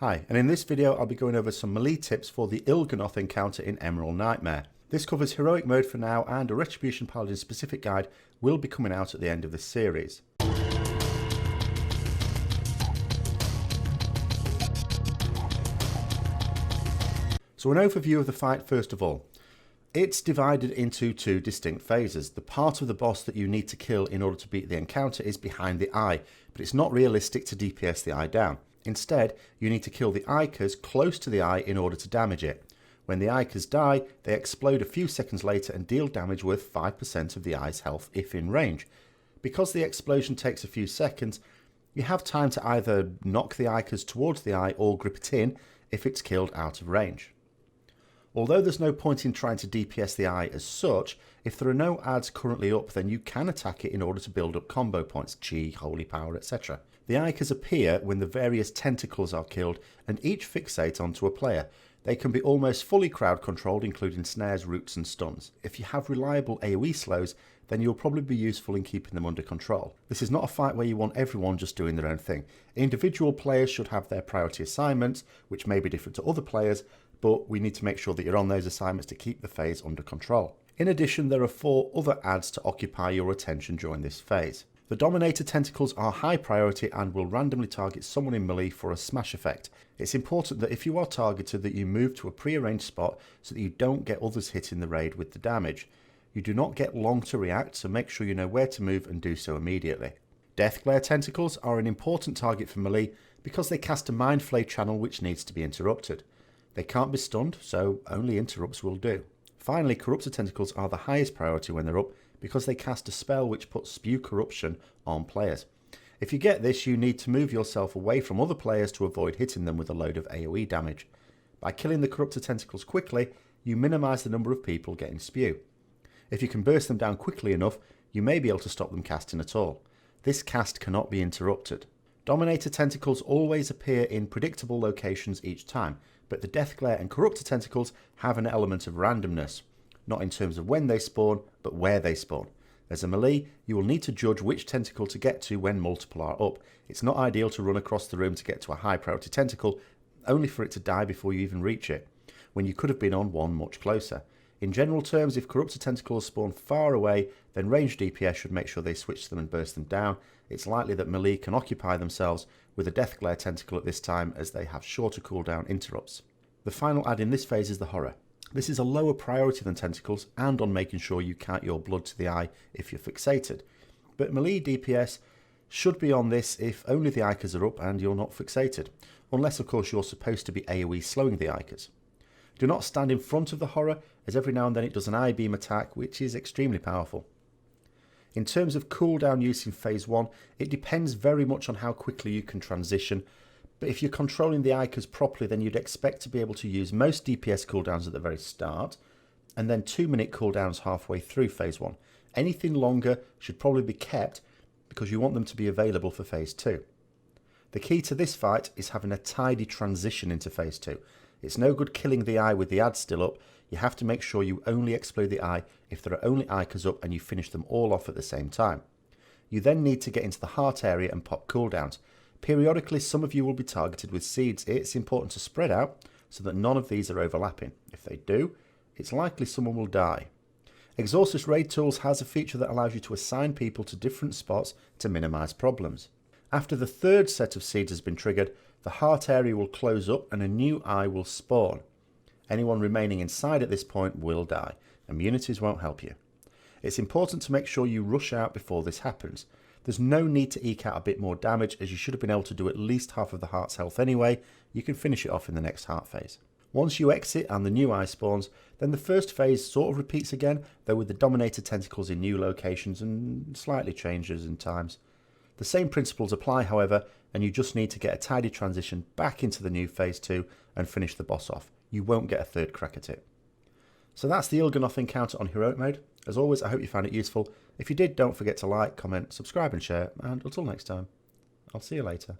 Hi, and in this video I'll be going over some melee tips for the Il'gynoth encounter in Emerald Nightmare. This covers heroic mode for now, and a Retribution Paladin specific guide will be coming out at the end of this series. So an overview of the fight first of all. It's divided into two distinct phases. The part of the boss that you need to kill in order to beat the encounter is behind the eye, but it's not realistic to DPS the eye down. Instead, you need to kill the Ikers close to the eye in order to damage it. When the Ikers die, they explode a few seconds later and deal damage worth 5% of the eye's health if in range. Because the explosion takes a few seconds, you have time to either knock the Ikers towards the eye or grip it in if it's killed out of range. Although there's no point in trying to DPS the eye as such, if there are no adds currently up, then you can attack it in order to build up combo points, chi, holy power, etc. The Ikers appear when the various tentacles are killed and each fixate onto a player. They can be almost fully crowd controlled, including snares, roots and stuns. If you have reliable AoE slows, then you'll probably be useful in keeping them under control. This is not a fight where you want everyone just doing their own thing. Individual players should have their priority assignments, which may be different to other players, but we need to make sure that you're on those assignments to keep the phase under control. In addition, there are 4 other adds to occupy your attention during this phase. The Dominator tentacles are high priority and will randomly target someone in melee for a smash effect. It's important that if you are targeted that you move to a pre-arranged spot so that you don't get others hit in the raid with the damage. You do not get long to react, so make sure you know where to move and do so immediately. Deathglare tentacles are an important target for melee because they cast a Mind Flay channel which needs to be interrupted. They can't be stunned, so only interrupts will do. Finally, Corruptor tentacles are the highest priority when they're up because they cast a spell which puts Spew Corruption on players. If you get this, you need to move yourself away from other players to avoid hitting them with a load of AoE damage. By killing the Corruptor tentacles quickly, you minimise the number of people getting Spew. If you can burst them down quickly enough, you may be able to stop them casting at all. This cast cannot be interrupted. Dominator tentacles always appear in predictable locations each time, but the Deathglare and Corruptor tentacles have an element of randomness. Not in terms of when they spawn, but where they spawn. As a melee, you will need to judge which tentacle to get to when multiple are up. It's not ideal to run across the room to get to a high priority tentacle, only for it to die before you even reach it, when you could have been on one much closer. In general terms, if Corruptor tentacles spawn far away, then ranged DPS should make sure they switch them and burst them down. It's likely that melee can occupy themselves with a Deathglare tentacle at this time, as they have shorter cooldown interrupts. The final add in this phase is the Horror. This is a lower priority than tentacles and on making sure you count your blood to the eye if you're fixated. But melee DPS should be on this if only the Ikers are up and you're not fixated. Unless of course you're supposed to be AoE slowing the Ikers. Do not stand in front of the Horror, as every now and then it does an eye beam attack, which is extremely powerful. In terms of cooldown use in phase 1, it depends very much on how quickly you can transition. But if you're controlling the Ikers properly, then you'd expect to be able to use most DPS cooldowns at the very start, and then 2-minute cooldowns halfway through phase 1. Anything longer should probably be kept because you want them to be available for phase 2. The key to this fight is having a tidy transition into phase 2. It's no good killing the eye with the ad still up. You have to make sure you only explode the eye if there are only Ikers up and you finish them all off at the same time. You then need to get into the heart area and pop cooldowns. Periodically, some of you will be targeted with seeds. It's important to spread out so that none of these are overlapping. If they do, it's likely someone will die. Exhaustus Raid Tools has a feature that allows you to assign people to different spots to minimise problems. After the 3rd set of seeds has been triggered, the heart area will close up and a new eye will spawn. Anyone remaining inside at this point will die. Immunities won't help you. It's important to make sure you rush out before this happens. There's no need to eke out a bit more damage, as you should have been able to do at least half of the heart's health anyway. You can finish it off in the next heart phase. Once you exit and the new eye spawns, then the first phase sort of repeats again, though with the Dominator tentacles in new locations and slightly changes in times. The same principles apply, however, and you just need to get a tidy transition back into the new phase 2 and finish the boss off. You won't get a 3rd crack at it. So that's the Il'gynoth encounter on heroic mode. As always, I hope you found it useful. If you did, don't forget to like, comment, subscribe and share, and until next time, I'll see you later.